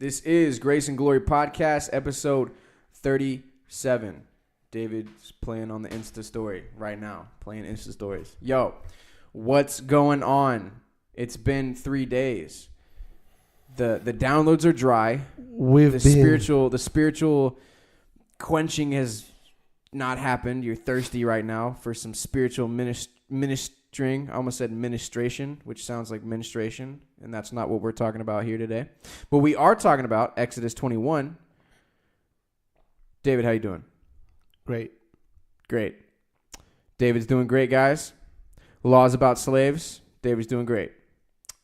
This is Grace and Glory Podcast, episode 37. David's playing on the Insta story right now, playing Insta stories. Yo, what's going on? It's been 3 days. The downloads are dry. The spiritual quenching has not happened. You're thirsty right now for some spiritual ministering. I almost said ministration, which sounds like ministration, and that's not what we're talking about here today. But we are talking about Exodus 21. David, how you doing? Great. David's doing great, guys. Laws about slaves. David's doing great.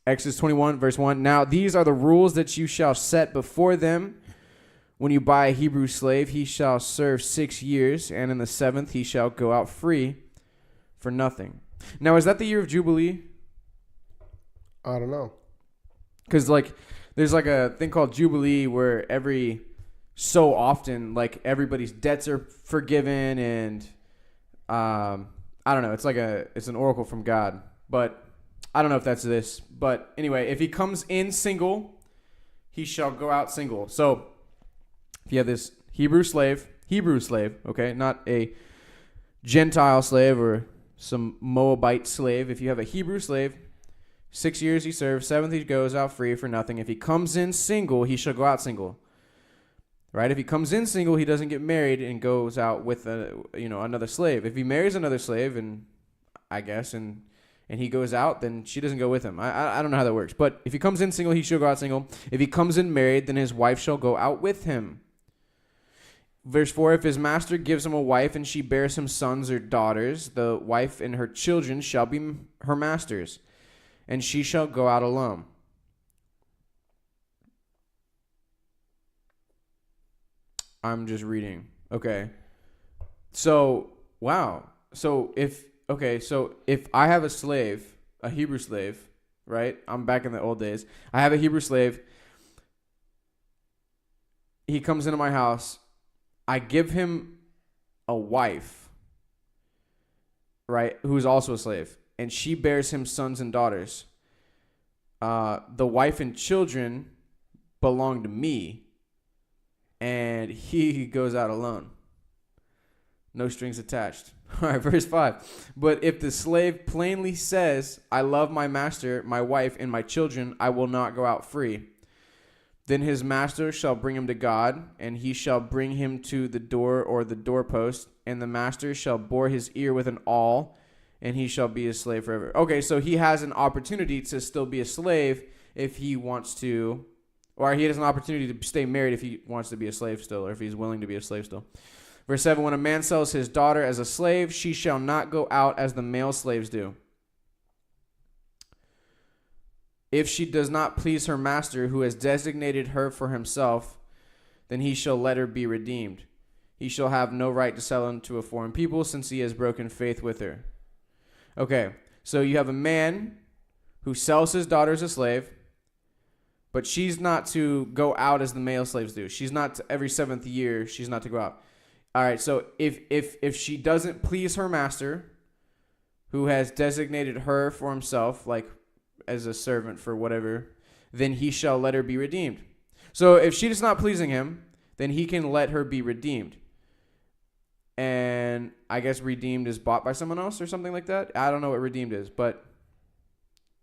Exodus 21, verse 1. Now these are the rules that you shall set before them. When you buy a Hebrew slave, he shall serve 6 years, and in the 7th he shall go out free for nothing. Now, is that the year of Jubilee? I don't know. Because, there's a thing called Jubilee where every so often, everybody's debts are forgiven, and I don't know. It's an oracle from God, but I don't know if that's this. But anyway, if he comes in single, he shall go out single. So if you have this Hebrew slave, okay, not a Gentile slave or some Moabite slave. If you have a Hebrew slave, 6 years he serves, 7th he goes out free for nothing. If he comes in single, he shall go out single. Right? If he comes in single, he doesn't get married and goes out with another slave. If he marries another slave, and he goes out, then she doesn't go with him. I don't know how that works. But if he comes in single, he shall go out single. If he comes in married, then his wife shall go out with him. Verse 4, if his master gives him a wife and she bears him sons or daughters, the wife and her children shall be her master's, and she shall go out alone. I'm just reading. Okay. So, wow. So if I have a slave, a Hebrew slave, right? I'm back in the old days. I have a Hebrew slave. He comes into my house. I give him a wife, right, who's also a slave, and she bears him sons and daughters. The wife and children belong to me, and he goes out alone. No strings attached. All right, verse 5. But if the slave plainly says, I love my master, my wife, and my children, I will not go out free. Then his master shall bring him to God, and he shall bring him to the door or the doorpost, and the master shall bore his ear with an awl, and he shall be a slave forever. Okay, so he has an opportunity to still be a slave if he wants to, or he has an opportunity to stay married if he wants to be a slave still, or if he's willing to be a slave still. Verse 7, when a man sells his daughter as a slave, she shall not go out as the male slaves do. If she does not please her master, who has designated her for himself, then he shall let her be redeemed. He shall have no right to sell her to a foreign people, since he has broken faith with her. Okay, so you have a man who sells his daughter as a slave, but she's not to go out as the male slaves do. She's not to, every 7th year, she's not to go out. All right, so if she doesn't please her master, who has designated her for himself, as a servant for whatever, then he shall let her be redeemed. So if she is not pleasing him, then he can let her be redeemed. And I guess redeemed is bought by someone else or something like that. I don't know what redeemed is, but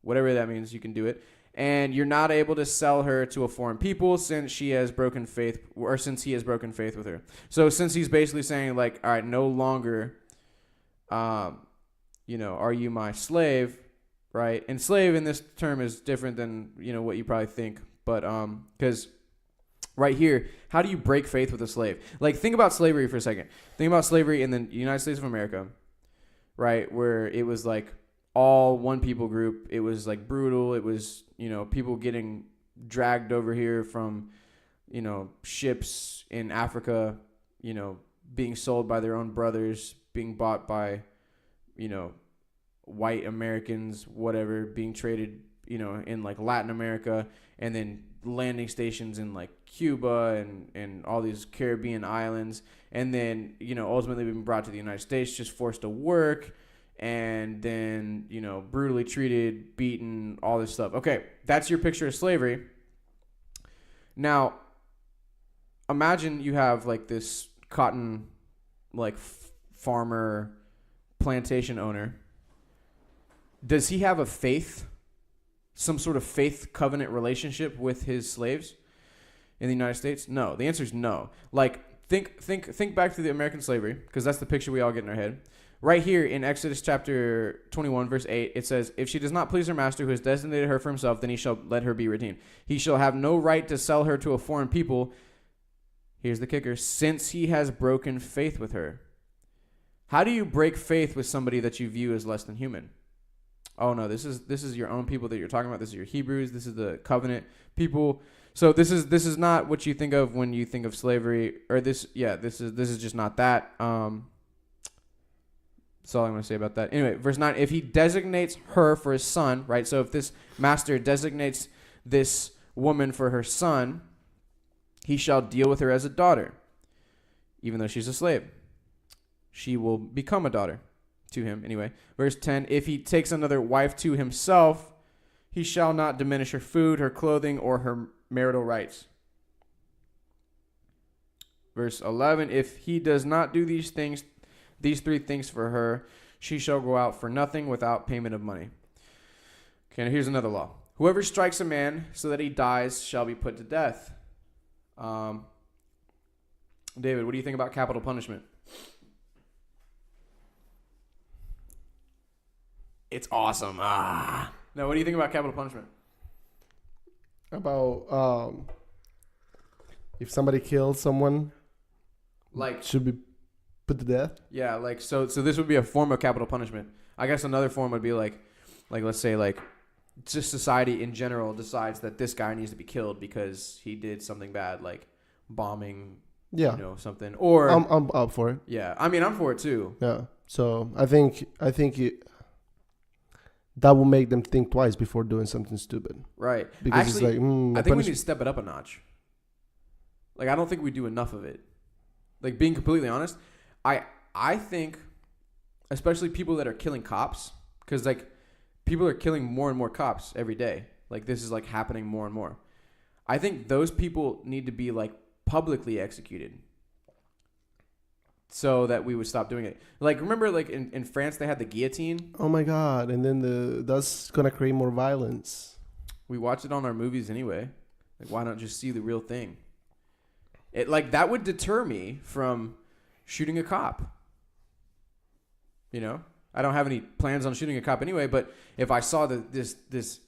whatever that means, you can do it. And you're not able to sell her to a foreign people since she has broken faith, or since he has broken faith with her. So since he's basically saying all right, no longer, are you my slave? Right, and slave in this term is different than what you probably think, but because right here, how do you break faith with a slave? Think about slavery for a second. Think about slavery in the United States of America, right, where it was all one people group. It was brutal. It was people getting dragged over here from ships in Africa, being sold by their own brothers, being bought by white Americans, whatever, being traded, in Latin America, and then landing stations in Cuba and all these Caribbean islands, and then ultimately being brought to the United States, just forced to work, and then, you know, brutally treated, beaten, all this stuff. Okay, that's your picture of slavery. Now, imagine you have like this cotton, like farmer, plantation owner. Does he have a faith, some sort of faith covenant relationship with his slaves in the United States? No. The answer is no. Like, think back to the American slavery, because that's the picture we all get in our head. Right here in Exodus chapter 21, verse 8, it says, if she does not please her master who has designated her for himself, then he shall let her be redeemed. He shall have no right to sell her to a foreign people. Here's the kicker. Since he has broken faith with her. How do you break faith with somebody that you view as less than human? Oh, no, this is your own people that you're talking about. This is your Hebrews. This is the covenant people. So this is not what you think of when you think of slavery, or this is just not that. That's all I'm going to say about that. Anyway, verse 9, if he designates her for his son, right? So if this master designates this woman for her son, he shall deal with her as a daughter, even though she's a slave. She will become a daughter to him. Anyway, verse 10, if he takes another wife to himself, he shall not diminish her food, her clothing, or her marital rights. Verse 11, if he does not do these three things for her, she shall go out for nothing without payment of money. Okay, now here's another law. Whoever strikes a man so that he dies shall be put to death. David, what do you think about capital punishment? It's awesome. No, what do you think about capital punishment? About if somebody kills someone, like, should be put to death? Yeah, like so this would be a form of capital punishment. I guess another form would be like let's say like just society in general decides that this guy needs to be killed because he did something bad, like bombing, something. Or I'm up for it. Yeah, I mean, I'm for it too. Yeah. So I think that will make them think twice before doing something stupid. Right. Because actually, it's like, I think we need to step it up a notch. Like, I don't think we do enough of it. Like, being completely honest, I think, especially people that are killing cops, because like people are killing more and more cops every day. Like, this is like happening more and more. I think those people need to be like publicly executed so that we would stop doing it. Like, remember, like in France they had the guillotine. Oh my God! And then that's gonna create more violence. We watch it on our movies anyway. Like, why not just see the real thing? It like that would deter me from shooting a cop. You know, I don't have any plans on shooting a cop anyway. But if I saw this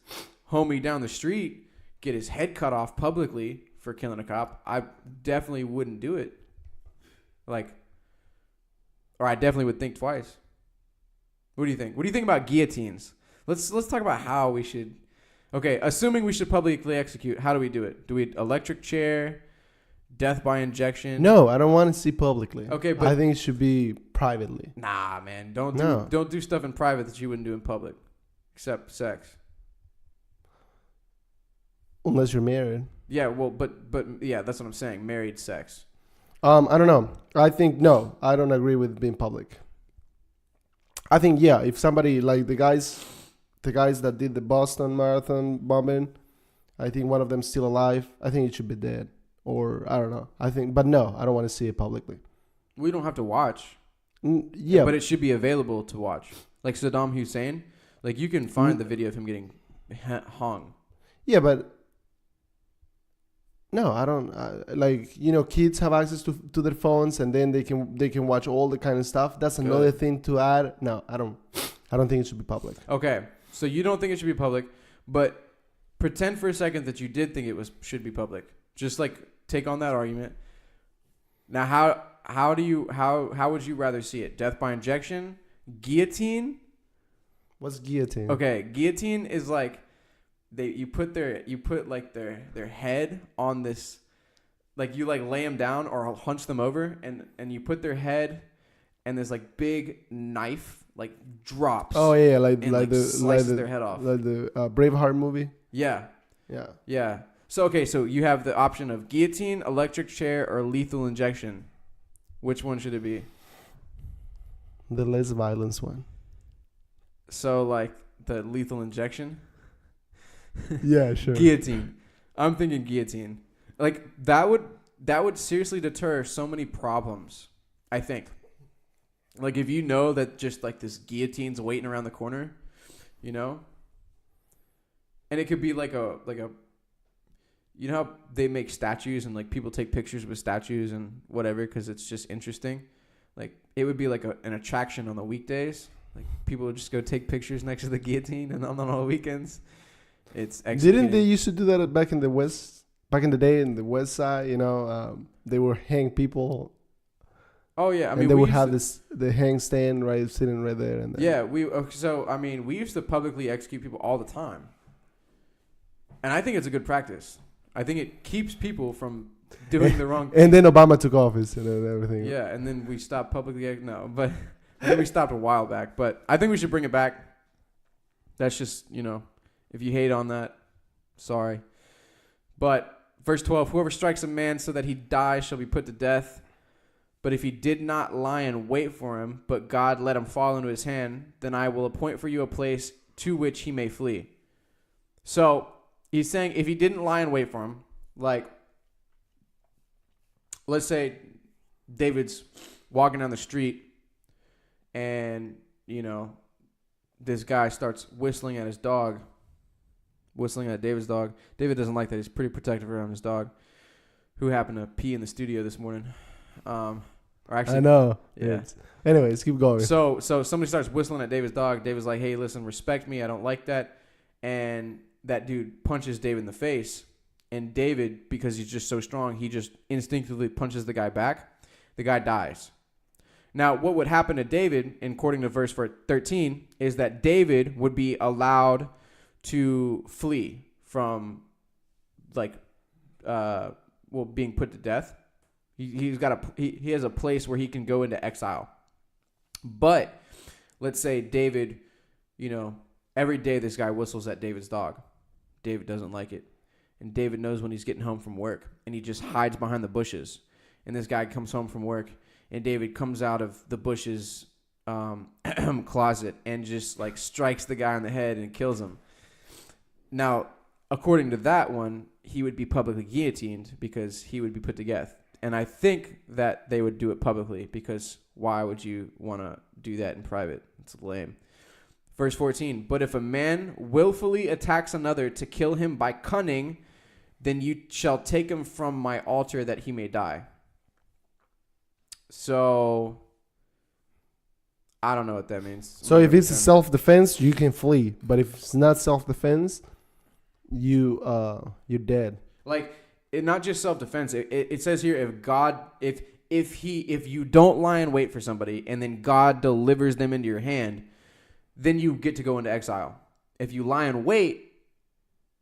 homie down the street get his head cut off publicly for killing a cop, I definitely wouldn't do it. Like, or I definitely would think twice. What do you think? What do you think about guillotines? Let's talk about how we should. Okay, assuming we should publicly execute, how do we do it? Do we electric chair, death by injection? No, I don't want to see publicly. Okay, but I think it should be privately. Nah, man, don't do stuff in private that you wouldn't do in public, except sex. Unless you're married. Yeah, well, but yeah, that's what I'm saying. Married sex. I don't know. I think no. I don't agree with being public. I think if somebody like the guys that did the Boston Marathon bombing, I think one of them's still alive. I think it should be dead, or I don't know. But no, I don't want to see it publicly. We don't have to watch. Yeah, but it should be available to watch. Like Saddam Hussein, like you can find the video of him getting hung. Yeah, but. No, I don't. Kids have access to their phones, and then they can watch all the kind of stuff. That's another thing to add. No, I don't think it should be public. Okay, so you don't think it should be public, but pretend for a second that you did think it should be public. Just like take on that argument. Now, how would you rather see it? Death by injection, guillotine? What's guillotine? Okay, guillotine is like. You put their head on this, like you like lay them down or hunch them over, and you put their head, and this like big knife like drops. Oh yeah, like slices their head off. Like the Braveheart movie. Yeah. So you have the option of guillotine, electric chair, or lethal injection. Which one should it be? The less violence one. So like the lethal injection. Yeah, sure. Guillotine. I'm thinking guillotine. Like that would seriously deter so many problems, I think. Like if you know that just like this guillotine's waiting around the corner, you know? And it could be like a you know how they make statues and like people take pictures with statues and whatever because it's just interesting. Like it would be like an attraction on the weekdays. Like people would just go take pictures next to the guillotine and on all the weekends. It's executed. Didn't they used to do that back in the West? Back in the day in the West Side, you know, they would hang people. Oh yeah, I mean and they would have the hang stand right sitting right there. And yeah, we used to publicly execute people all the time, and I think it's a good practice. I think it keeps people from doing the wrong thing. And then Obama took office and everything. Yeah, and then we stopped publicly. No, but I think we stopped a while back. But I think we should bring it back. That's just, if you hate on that, sorry. But verse 12, whoever strikes a man so that he dies shall be put to death. But if he did not lie in wait for him, but God let him fall into his hand, then I will appoint for you a place to which he may flee. So he's saying if he didn't lie in wait for him, like, let's say David's walking down the street and, this guy starts whistling at his dog, whistling at David's dog. David doesn't like that. He's pretty protective around his dog, who happened to pee in the studio this morning. Or actually, I know. Yeah. Anyways, keep going. So somebody starts whistling at David's dog. David's like, hey, listen, respect me. I don't like that. And that dude punches David in the face. And David, because he's just so strong, he just instinctively punches the guy back. The guy dies. Now, what would happen to David, according to verse 13, is that David would be allowed to flee from, being put to death. He has a place where he can go into exile. But let's say David, every day this guy whistles at David's dog. David doesn't like it. And David knows when he's getting home from work. And he just hides behind the bushes. And this guy comes home from work. And David comes out of the bushes closet and just strikes the guy on the head and kills him. Now, according to that one, he would be publicly guillotined because he would be put to death. And I think that they would do it publicly because why would you want to do that in private? It's lame. Verse 14, but if a man willfully attacks another to kill him by cunning, then you shall take him from my altar that he may die. So, I don't know what that means. So if it's self-defense, you can flee. But if it's not self-defense, you're dead. Not just self-defense. It says here, if you don't lie in wait for somebody and then God delivers them into your hand, then you get to go into exile. If you lie in wait,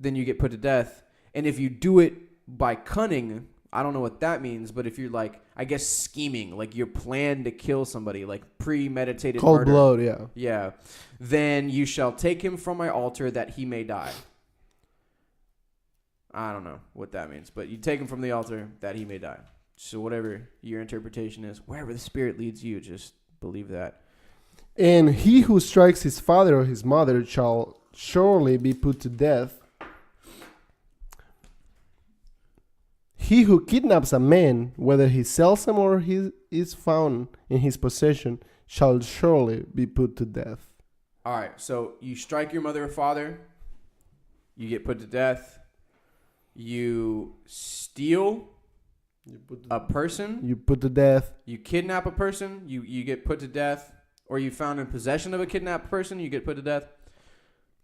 then you get put to death. And if you do it by cunning, I don't know what that means, but if you're scheming, your plan to kill somebody, premeditated cold murder. Cold blood, yeah. Yeah. Then you shall take him from my altar that he may die. I don't know what that means, but you take him from the altar that he may die. So whatever your interpretation is, wherever the Spirit leads you, just believe that. And he who strikes his father or his mother shall surely be put to death. He who kidnaps a man, whether he sells him or he is found in his possession, shall surely be put to death. All right, so you strike your mother or father, you get put to death. You steal a person, you put to death. You kidnap a person, you get put to death. Or you found in possession of a kidnapped person, you get put to death.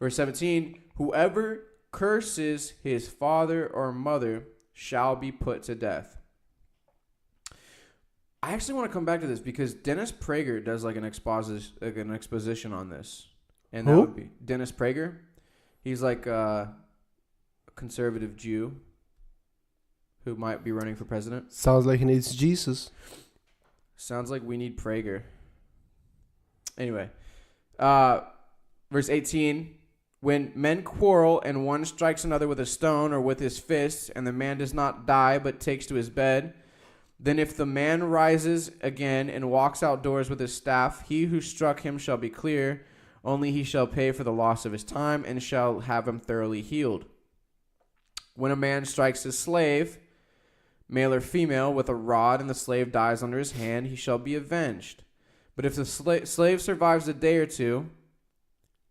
Verse 17, whoever curses his father or mother shall be put to death. I actually want to come back to this because Dennis Prager does an exposition on this. And that would be Dennis Prager. He's a conservative Jew who might be running for president. Sounds like he needs Jesus. Sounds like we need Prager. Anyway, verse 18, when men quarrel and one strikes another with a stone or with his fist, and the man does not die but takes to his bed, then if the man rises again and walks outdoors with his staff, he who struck him shall be clear, only he shall pay for the loss of his time and shall have him thoroughly healed. When a man strikes his slave, male or female, with a rod, and the slave dies under his hand, he shall be avenged. But if the slave survives a day or two,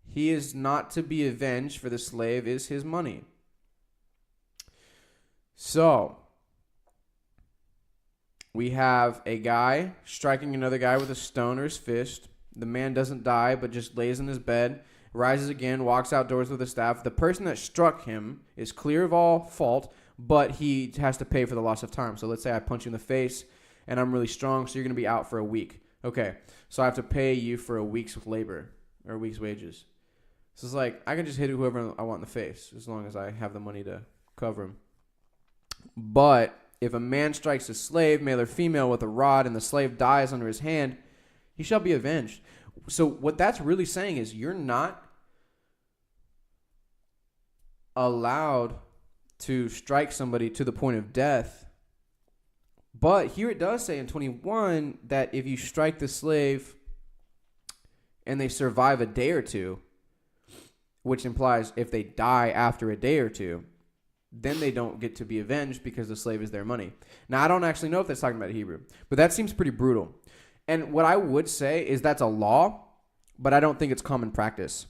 he is not to be avenged, for the slave is his money. So, we have a guy striking another guy with a stone or his fist. The man doesn't die, but just lays in his bed, rises again, walks outdoors with a staff. The person that struck him is clear of all fault, but he has to pay for the loss of time. So let's say I punch you in the face, and I'm really strong, so you're going to be out for a week. Okay, so I have to pay you for a week's labor, or a week's wages. So it's like, I can just hit whoever I want in the face, as long as I have the money to cover him. But if a man strikes a slave, male or female, with a rod, and the slave dies under his hand, he shall be avenged. So what that's really saying is you're not allowed to strike somebody to the point of death. But here it does say in 21 that if you strike the slave and they survive a day or two, which implies if they die after a day or two, then they don't get to be avenged because the slave is their money. Now, I don't actually know if that's talking about Hebrew, but that seems pretty brutal. And what I would say is that's a law, but I don't think it's common practice.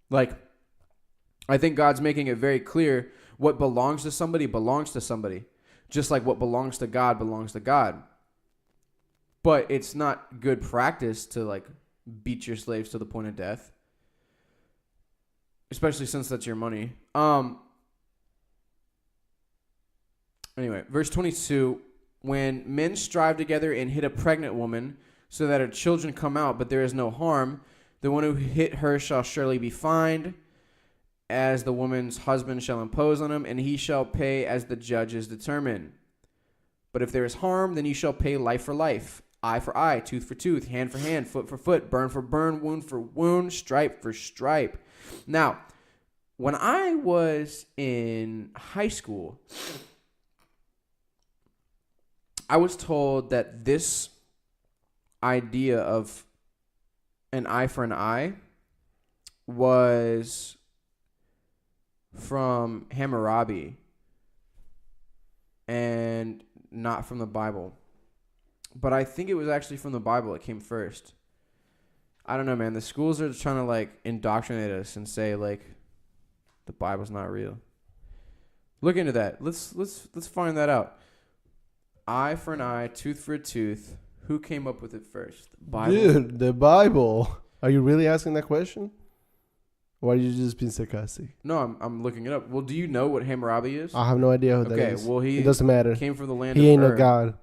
Like, I think God's making it very clear what belongs to somebody belongs to somebody, just like what belongs to God belongs to God. But it's not good practice to, like, beat your slaves to the point of death, especially since that's your money. Anyway, verse 22, when men strive together and hit a pregnant woman so that her children come out, but there is no harm, the one who hit her shall surely be fined, as the woman's husband shall impose on him, and he shall pay as the judges determine. But if there is harm, then you shall pay life for life, eye for eye, tooth for tooth, hand for hand, foot for foot, burn for burn, wound for wound, stripe for stripe. Now, when I was in high school, I was told that this idea of an eye for an eye was from Hammurabi and not from the Bible. But I think it was actually from the Bible. It came first. I don't know, man. The schools are trying to, like, indoctrinate us and say, like, the Bible's not real. Look into that. Let's find that out. Eye for an eye, tooth for a tooth. Who came up with it first? The Bible? Dude, the Bible. Are you really asking that question? Or are you just being sarcastic? No, I'm looking it up. Well, do you know what Hammurabi is? I have no idea who that is. Okay, well, it doesn't matter. Came from the land of He ain't Ur. no god.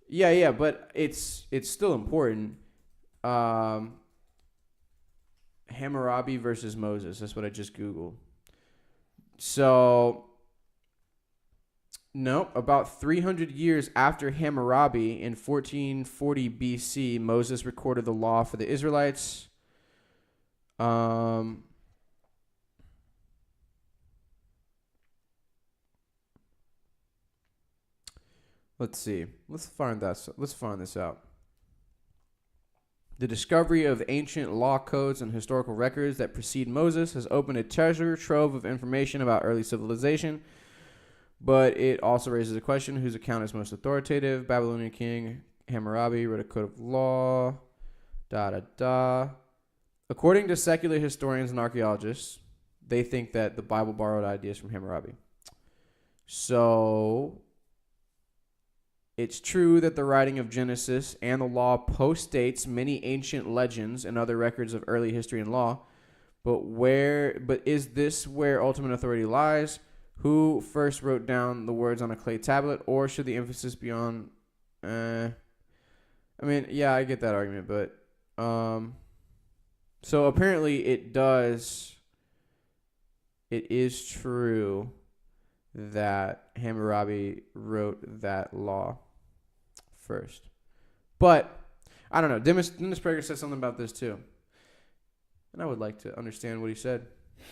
Yeah, but it's still important. Hammurabi versus Moses. That's what I just Googled. So, no, about 300 years after Hammurabi, in 1440 BC, Moses recorded the law for the Israelites. Let's see. Let's find this out. The discovery of ancient law codes and historical records that precede Moses has opened a treasure trove of information about early civilization, but it also raises a question: whose account is most authoritative? Babylonian king Hammurabi wrote a code of law. According to secular historians and archaeologists, they think that the Bible borrowed ideas from Hammurabi. So, it's true that the writing of Genesis and the law postdates many ancient legends and other records of early history and law, but is this where ultimate authority lies? Who first wrote down the words on a clay tablet, or should the emphasis be on... I mean, yeah, I get that argument, but... So apparently it is true that Hammurabi wrote that law first. But, I don't know. Dennis Prager said something about this too. And I would like to understand what he said.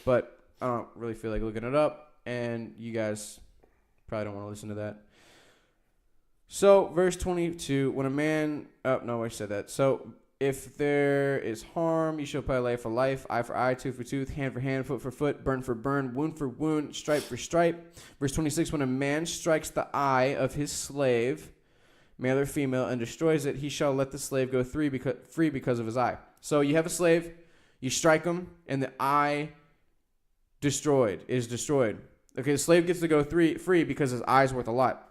But I don't really feel like looking it up. And you guys probably don't want to listen to that. So, verse 22, when a man... Oh, no, I said that. So, If there is harm, you shall pay life for life, eye for eye, tooth for tooth, hand for hand, foot for foot, burn for burn, wound for wound, stripe for stripe. Verse 26, when a man strikes the eye of his slave, male or female, and destroys it, he shall let the slave go free because of his eye. So you have a slave, you strike him, and the eye is destroyed. Okay, the slave gets to go free because his eye is worth a lot.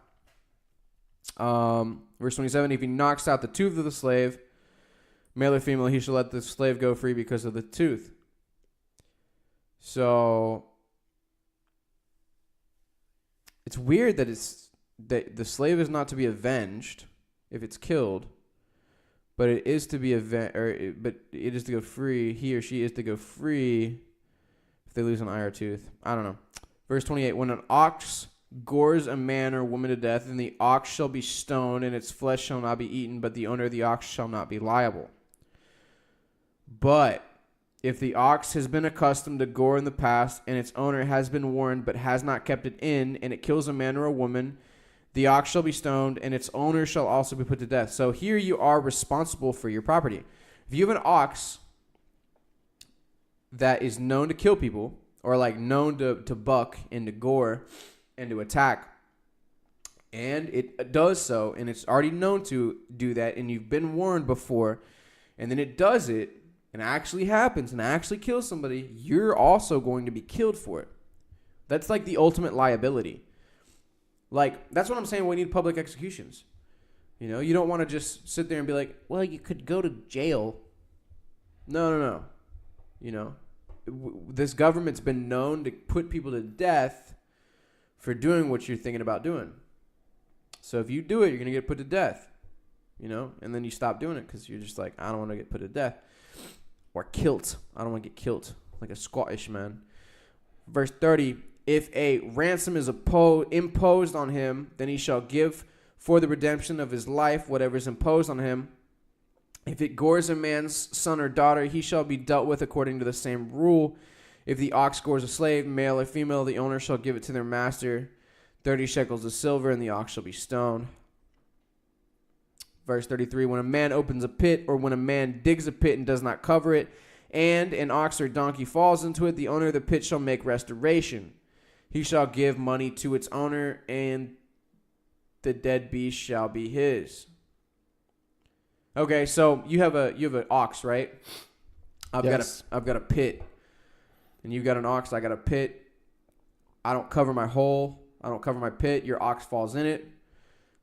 Verse 27, if he knocks out the tooth of the slave, male or female, he shall let the slave go free because of the tooth. So it's weird that the slave is not to be avenged if it's killed, but it is to be but it is to go free. He or she is to go free if they lose an eye or tooth. I don't know. Verse 28, when an ox gores a man or woman to death, then the ox shall be stoned, and its flesh shall not be eaten, but the owner of the ox shall not be liable. But if the ox has been accustomed to gore in the past, and its owner has been warned but has not kept it in, and it kills a man or a woman, the ox shall be stoned, and its owner shall also be put to death. So here you are responsible for your property. If you have an ox that is known to kill people, or like known to buck and to gore and to attack, and it does so, and it's already known to do that, and you've been warned before, and then it does it, and it actually happens and actually kills somebody, you're also going to be killed for it. That's like the ultimate liability. Like, that's what I'm saying. We need public executions. You know, you don't want to just sit there and be like, well, you could go to jail. No. You know, this government's been known to put people to death for doing what you're thinking about doing. So if you do it, you're going to get put to death. You know, and then you stop doing it because you're just like, I don't want to get put to death. Or kilt. I don't want to get killed like a Scottish man. Verse 30, if a ransom is imposed on him, then he shall give for the redemption of his life whatever is imposed on him. If it gores a man's son or daughter, he shall be dealt with according to the same rule. If the ox gores a slave, male or female, the owner shall give it to their master, 30 shekels of silver, and the ox shall be stoned. Verse 33, when a man opens a pit, or when a man digs a pit and does not cover it, and an ox or donkey falls into it, the owner of the pit shall make restoration. He shall give money to its owner, and the dead beast shall be his. Okay, so you have an ox, right? I've got a pit, and you've got an ox. I got a pit. I don't cover my hole. I don't cover my pit. Your ox falls in it.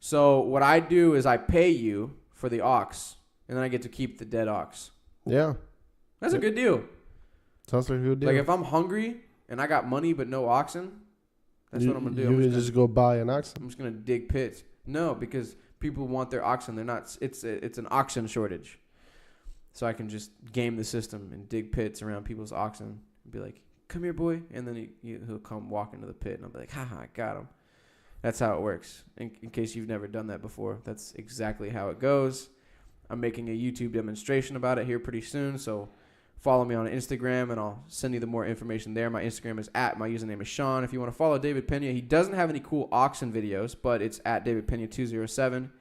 So what I do is I pay you for the ox, and then I get to keep the dead ox. Yeah. That's a good deal. Sounds like a good deal. Like if I'm hungry and I got money but no oxen, that's what I'm going to do. You can just go buy an oxen. I'm just going to dig pits. No, because people want their oxen. They're not. It's an oxen shortage. So I can just game the system and dig pits around people's oxen and be like, come here, boy. And then he'll come walk into the pit, and I'll be like, haha, I got him. That's how it works. In case you've never done that before, that's exactly how it goes. I'm making a YouTube demonstration about it here pretty soon, so follow me on Instagram, and I'll send you the more information there. My Instagram is my username is Sean. If you want to follow David Pena, he doesn't have any cool oxen videos, but it's at David Pena 207.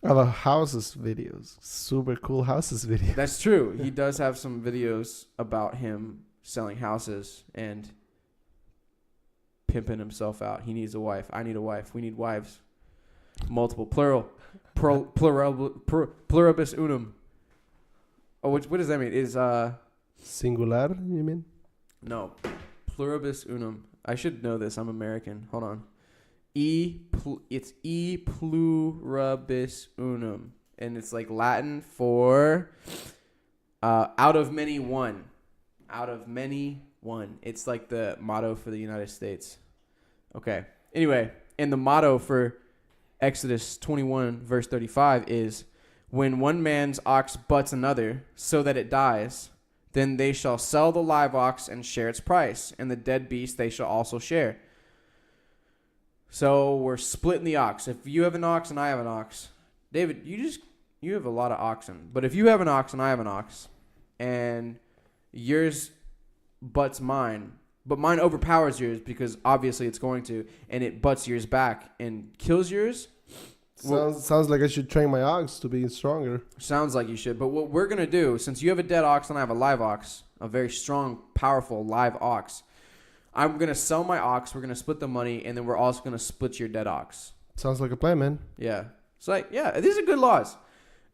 I love houses videos. Super cool houses videos. That's true. He does have some videos about him selling houses and pimping himself out. He needs a wife. I need a wife. We need wives. Multiple. Plural. Pluribus unum. Oh, what does that mean? Is singular, you mean? No. Pluribus unum. I should know this. I'm American. Hold on. It's e pluribus unum. And it's like Latin for out of many one. Out of many one. It's like the motto for the United States. Okay. Anyway, and the motto for Exodus 21 verse 35 is, when one man's ox butts another so that it dies, then they shall sell the live ox and share its price, and the dead beast they shall also share. So we're splitting the ox. If you have an ox and I have an ox, David, you have a lot of oxen. But if you have an ox and I have an ox, and yours butts mine, but mine overpowers yours because obviously it's going to, and it butts yours back and kills yours, Sounds like I should train my ox to be stronger. Sounds like you should. But what we're going to do, since you have a dead ox and I have a live ox, a very strong, powerful live ox, I'm going to sell my ox. We're going to split the money, and then we're also going to split your dead ox. Sounds like a plan, man. Yeah. It's like, yeah, these are good laws,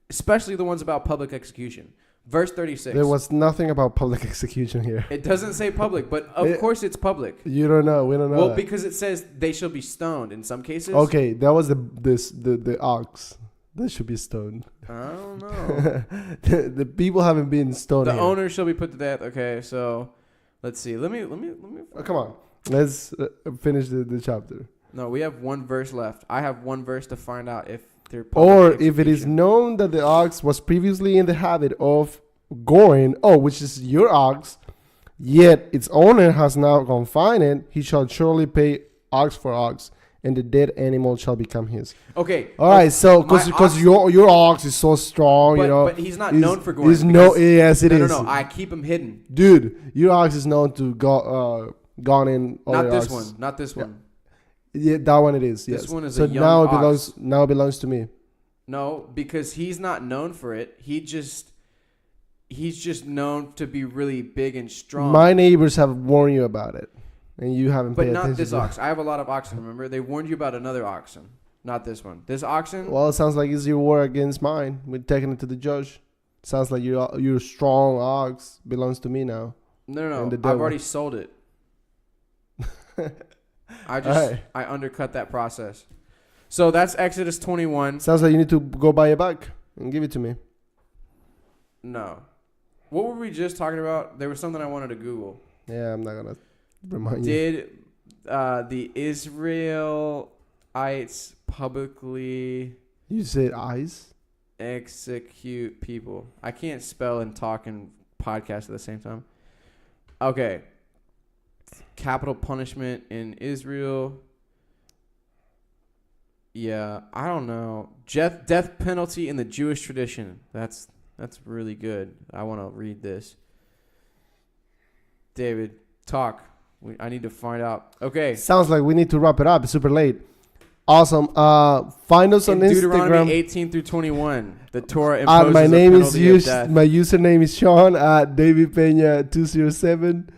especially the ones about public execution. Verse 36. There was nothing about public execution here. It doesn't say public, but of course it's public. You don't know. We don't know. Well, because it says they shall be stoned in some cases. Okay, that was the ox that should be stoned. I don't know. the people haven't been stoned. The owner shall be put to death. Okay, so let's see. Let me. Oh, come on. Let's finish the chapter. No, we have one verse left. I have one verse to find out if they're or if it is known that the ox was previously in the habit of goring, which is your ox, yet its owner has now confined it, he shall surely pay ox for ox, and the dead animal shall become his. Okay. All right. So because your ox is so strong, but he's not known for goring. Yes, it is. No. I keep him hidden. Dude, your ox is known to gone in. Not this one. Not this one. Yeah, that one it is. Yes. This one is so a young now ox. it belongs to me. No, because he's not known for it. He's just known to be really big and strong. My neighbors have warned you about it, and you haven't paid attention. But not this ox. I have a lot of oxen. Remember, they warned you about another oxen. Not this one. This oxen. Well, it sounds like it's your war against mine. We're taking it to the judge. Sounds like your strong ox belongs to me now. No. I've already sold it. I undercut that process. So that's Exodus 21. Sounds like you need to go buy it back and give it to me. No. What were we just talking about? There was something I wanted to Google. Yeah, I'm not going to remind you. Did the Israelites publicly... You said eyes? Execute people. I can't spell and talk and podcast at the same time. Okay. Capital punishment in Israel. Yeah, I don't know. Death penalty in the Jewish tradition. That's really good. I want to read this. David, talk. I need to find out. Okay. Sounds like we need to wrap it up. It's super late. Awesome. Find us on Deuteronomy Instagram. 18 through 21. The Torah imposes my name a penalty of death. My username is Sean at David Peña 207.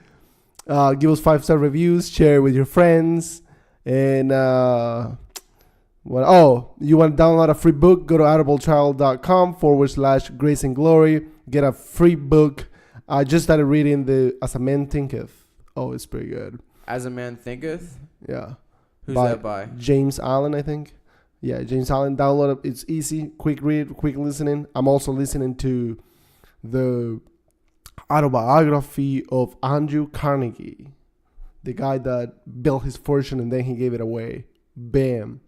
Give us 5-star reviews. Share with your friends. And you want to download a free book? Go to audibletrial.com/Grace and Glory. Get a free book. I just started reading the As a Man Thinketh. Oh, it's pretty good. As a Man Thinketh? Yeah. Who's that by? James Allen, I think. Yeah, James Allen. Download it. It's easy. Quick read, quick listening. I'm also listening to the autobiography of Andrew Carnegie, the guy that built his fortune and then he gave it away. Bam.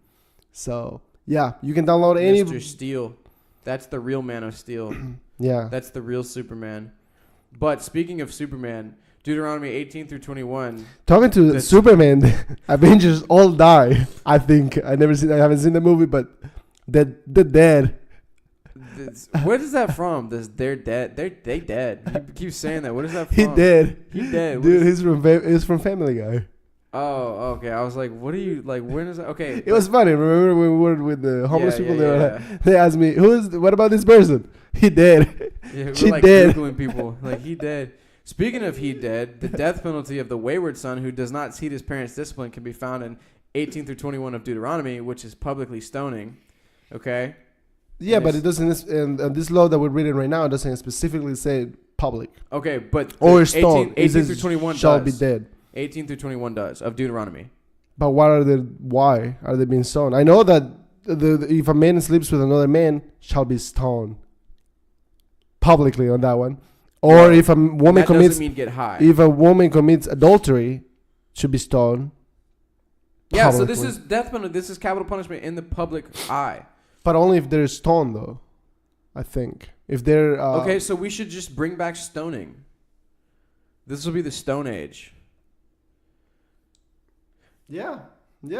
So, yeah, you can download any... Mr. Steel. That's the real Man of Steel. Yeah. That's the real Superman. But speaking of Superman, Deuteronomy 18 through 21. Talking to Superman, Avengers all die, I think. I haven't seen the movie, but they're dead. What is that from? They're dead. They dead. You keep saying that. What is that from? He dead. Dude, he's from Family Guy. Oh, okay. I was like, what are you, like, when is that? Okay. It was funny. Remember when we were with the homeless people? Yeah. They asked me, what about this person? He dead. Yeah, we're she like dead. Googling people. Like, he dead. Speaking of he dead, the death penalty of the wayward son who does not heed his parents' discipline can be found in 18 through 21 of Deuteronomy, which is publicly stoning. Okay? Yeah, but it doesn't, and this law that we're reading right now doesn't specifically say public. Okay, but or stone. 18 through 21 shall does. be dead. 18 through 21 does, of Deuteronomy. But why are they being stoned? I know that if a man sleeps with another man, shall be stoned. Publicly on that one. Or if a woman commits... doesn't mean get high. If a woman commits adultery, should be stoned. Yeah, so this is death penalty. This is capital punishment in the public eye. But only if they're stoned, though. I think. If they're... okay, so we should just bring back stoning. This will be the Stone Age. Yeah,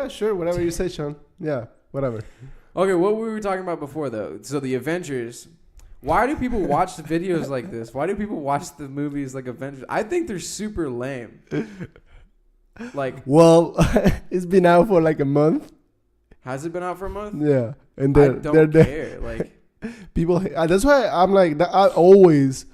sure. Whatever you say, Sean. Yeah, whatever. Okay, what were we talking about before, though? So the Avengers. Why do people watch the videos like this? Why do people watch the movies like Avengers? I think they're super lame. Like, well, it's been out for like a month. Has it been out for a month? Yeah, and I they're don't care. Like people. That's why I'm like that. I always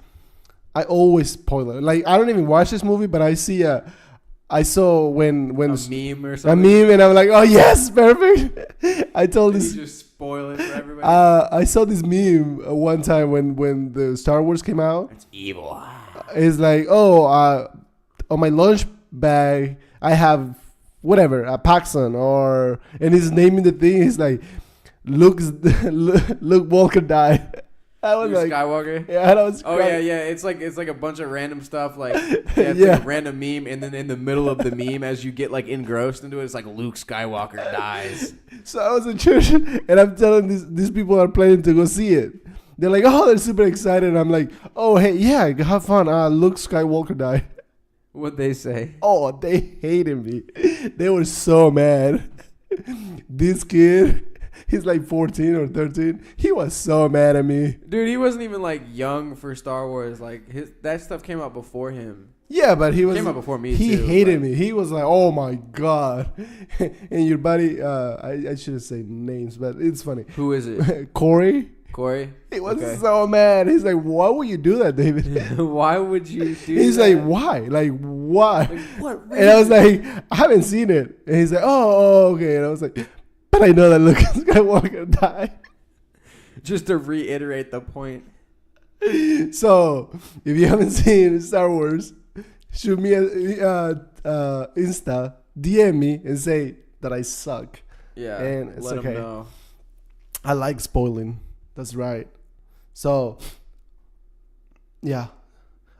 spoil it. Like I don't even watch this movie, but I saw when a meme or a something. meme, and I'm like, oh yes, perfect. I told You this. just spoil it for everybody. I saw this meme one time when the Star Wars came out. It's evil. It's like, on my lunch bag I have whatever a Paxson and he's naming the thing. He's like, Luke Walker died. I was Luke like, Skywalker. yeah, that was. Oh crying. yeah. It's like a bunch of random stuff. Like it's Yeah. like a random meme, and then in the middle of the meme, as you get like engrossed into it, it's like Luke Skywalker dies. So I was in church, and I'm telling these people are planning to go see it. They're like, oh, they're super excited. I'm like, oh, hey, yeah, have fun. Luke Skywalker died. What'd they say? Oh, they hated me. They were so mad. This kid, he's like 14 or 13. He was so mad at me. Dude, he wasn't even like young for Star Wars. Like that stuff came out before him. Yeah, but he Came out before me. He too, hated but- me. He was like, "Oh my god!" And your buddy, I shouldn't say names, but it's funny. Who is it? Corey. Corey? He was Okay. so mad. He's like, "Why would you do that, David?" Why would you do He's that? like, "Why? Like, why?" Like, what And I was reason? like, "I haven't seen it." And he's like, "Oh, okay." And I was like, "But I know that Luke Skywalker died." Just to reiterate the point. So, if you haven't seen Star Wars, shoot me a Insta, DM me, and say that I suck. Yeah. And it's let okay. him know. I like spoiling. That's right. So, yeah.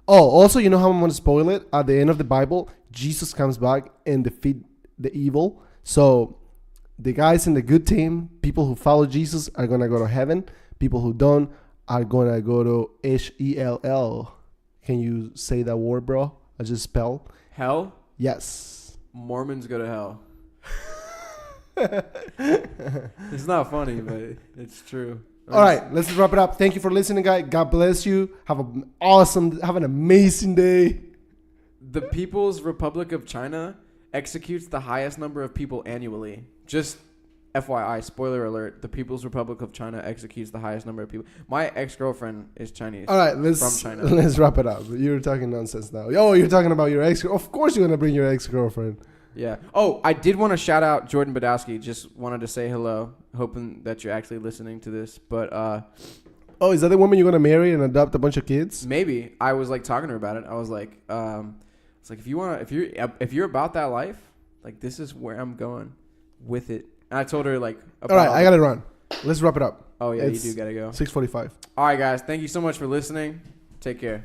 Oh, also, you know how I'm going to spoil it? At the end of the Bible, Jesus comes back and defeat the evil. So, the guys in the good team, people who follow Jesus, are going to go to heaven. People who don't are going to go to Hell. Can you say that word, bro? I just spelled. Hell? Yes. Mormons go to hell. It's not funny, but it's true. All right, let's wrap it up. Thank you for listening, guys. God bless you. Have an amazing day. The People's Republic of China executes the highest number of people annually. Just FYI, spoiler alert, the People's Republic of China executes the highest number of people. My ex-girlfriend is Chinese. All right, from China. let's wrap it up. You're talking nonsense now. Oh, you're talking about your ex. Of course you're going to bring your ex-girlfriend. Yeah. Oh, I did want to shout out Jordan Badowski. Just wanted to say hello, hoping that you're actually listening to this. But Oh, is that the woman you're going to marry and adopt a bunch of kids? maybe I was like talking to her about it. I was like, it's like if you're about that life, like this is where I'm going with it. And I told her like, All right, I got to run. Let's wrap it up. Oh yeah, It's you do gotta go. 6:45. All right, guys. Thank you so much for listening. Take care.